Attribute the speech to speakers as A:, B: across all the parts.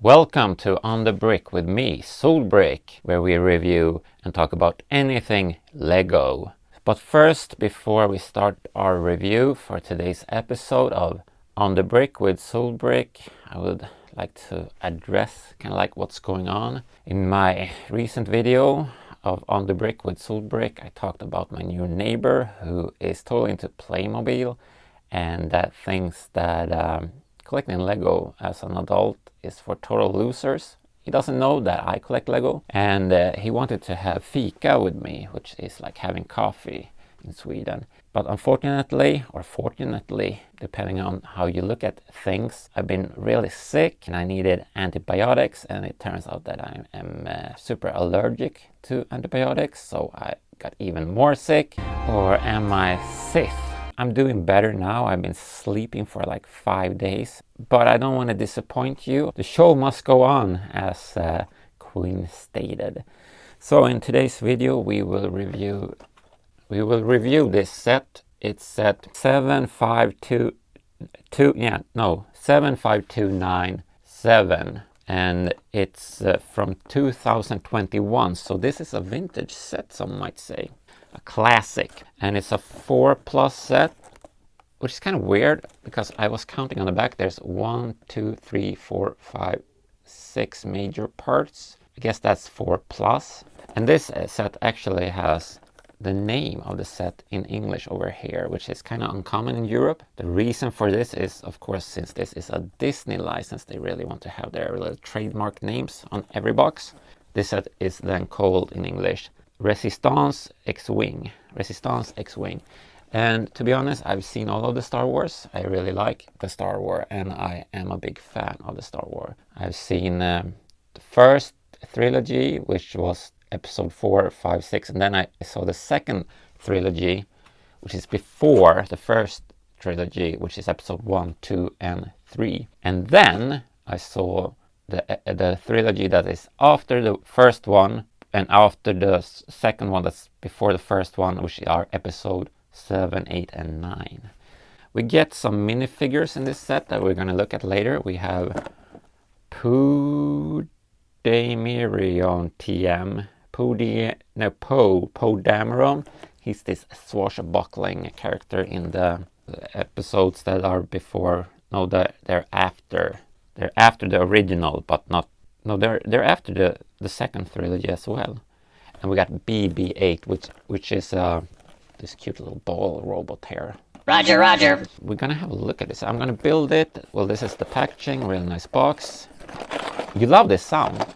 A: Welcome to On the Brick with me, Solbrick, where we review and talk about anything Lego. But first, before we start our review for today's episode of On the Brick with Solbrick, I would like to address kind of like what's going on. In my recent video of On the Brick with Solbrick, I talked about my new neighbor who is totally into Playmobil and that thinks that collecting Lego as an adult is for total losers. He doesn't know that I collect Lego, and he wanted to have fika with me, which is like having coffee in Sweden. But unfortunately, or fortunately, depending on how you look at things, I've been really sick and I needed antibiotics, and it turns out that I am super allergic to antibiotics, so I got even more sick. Or am I Sith? I'm doing better now. I've been sleeping for like 5 days, but I don't want to disappoint you. The show must go on, as Queen stated. So in today's video, we will review this set. It's set 75297, and it's from 2021. So this is a vintage set, some might say. A classic, and it's a 4+ set, which is kind of weird because I was counting on the back. There's 1, 2, 3, 4, 5, 6 major parts. I guess that's 4+. And this set actually has the name of the set in English over here, which is kind of uncommon in Europe. The reason for this is, of course, since this is a Disney license, they really want to have their little trademark names on every box. This set is then called in English Resistance X-Wing. And to be honest, I've seen all of the Star Wars. I really like the Star Wars, and I am a big fan of the Star Wars. I've seen the first trilogy, which was episode 4, 5, 6, and then I saw the second trilogy, which is before the first trilogy, which is episode 1, 2, and 3. And then I saw the trilogy that is after the first one, and after the second one that's before the first one, which are episode 7, 8, and 9. We get some minifigures in this set that we're going to look at later. We have Poe Dameron. He's this swashbuckling character in the episodes that are before. No, they're after. They're after the original, but not. No, they're after the second trilogy as well. And we got BB-8, which is this cute little ball robot here.
B: Roger, roger.
A: We're gonna have a look at this. I'm gonna build it. Well, this is the packaging, real nice box. You love this sound.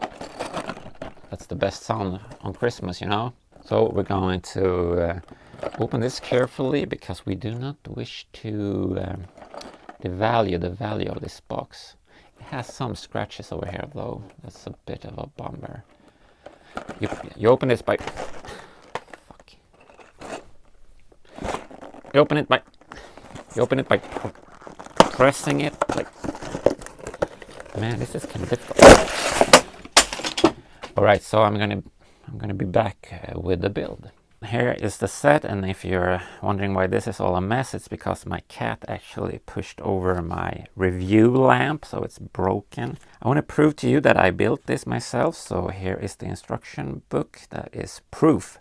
A: That's the best sound on Christmas, you know. So we're going to open this carefully because we do not wish to devalue the value of this box. It has some scratches over here though. That's a bit of a bummer. You open this by... Fuck. You open it by pressing it. Like, man, this is kind of difficult. All right, so I'm gonna be back with the build. Here is the set, and if you're wondering why this is all a mess, it's because my cat actually pushed over my review lamp, so it's broken. I want to prove to you that I built this myself, so here is the instruction book. That is proof.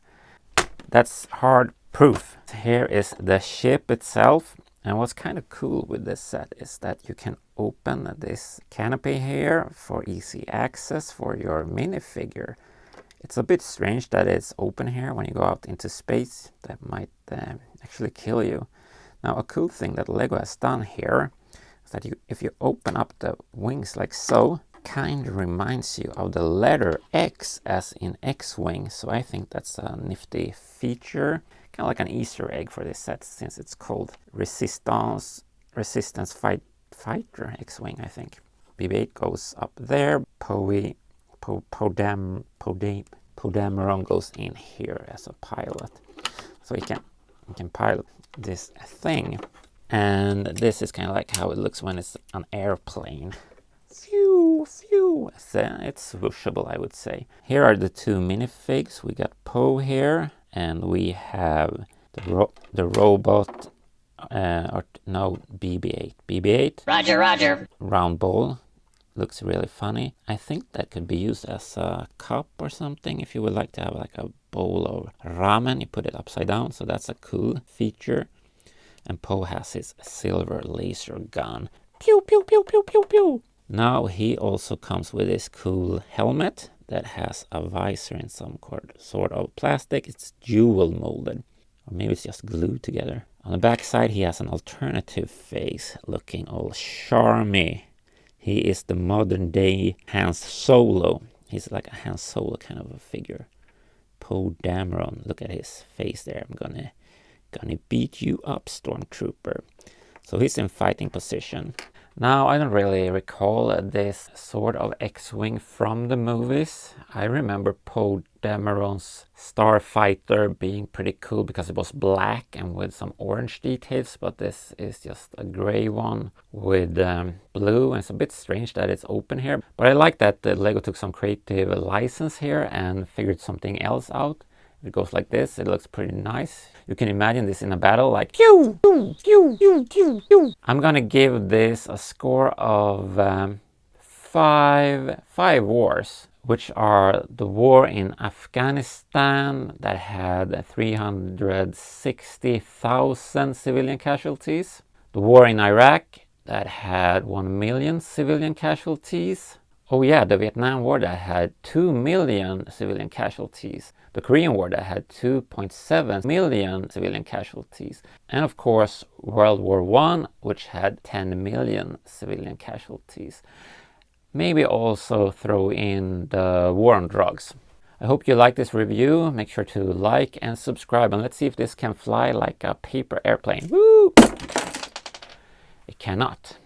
A: That's hard proof. Here is the ship itself, and what's kind of cool with this set is that you can open this canopy here for easy access for your minifigure. It's a bit strange that it's open here when you go out into space. That might actually kill you. Now, a cool thing that Lego has done here is that if you open up the wings like so, kind of reminds you of the letter X as in X-Wing. So I think that's a nifty feature. Kind of like an Easter egg for this set, since it's called Resistance Fighter X-Wing, I think. BB-8 goes up there. Dameron goes in here as a pilot, so you can pilot this thing, and this is kind of like how it looks when it's an airplane. Phew. It's swooshable, I would say. Here are the two minifigs. We got Poe here, and we have the robot. BB-8.
B: Roger.
A: Round ball. Looks really funny. I think that could be used as a cup or something. If you would like to have like a bowl of ramen, you put it upside down. So that's a cool feature. And Poe has his silver laser gun. Pew, pew, pew, pew, pew, pew. Now he also comes with this cool helmet that has a visor in some sort of plastic. It's jewel molded. Or maybe it's just glued together. On the back side he has an alternative face looking all charmy. He is the modern day Han Solo. He's like a Han Solo kind of a figure. Poe Dameron. Look at his face there. I'm gonna beat you up, Stormtrooper. So he's in fighting position. Now, I don't really recall this sort of X-Wing from the movies. I remember Poe Dameron's Starfighter being pretty cool because it was black and with some orange details, but this is just a gray one with blue, and it's a bit strange that it's open here. But I like that the Lego took some creative license here and figured something else out. It goes like this. It looks pretty nice. You can imagine this in a battle, like pew, pew, pew, pew, pew, pew. I'm gonna give this a score of five wars, which are the war in Afghanistan that had 360,000 civilian casualties, the war in Iraq that had 1 million civilian casualties. Oh yeah, the Vietnam War that had 2 million civilian casualties. The Korean War that had 2.7 million civilian casualties. And of course, World War I, which had 10 million civilian casualties. Maybe also throw in the war on drugs. I hope you like this review. Make sure to like and subscribe. And let's see if this can fly like a paper airplane. Woo! It cannot.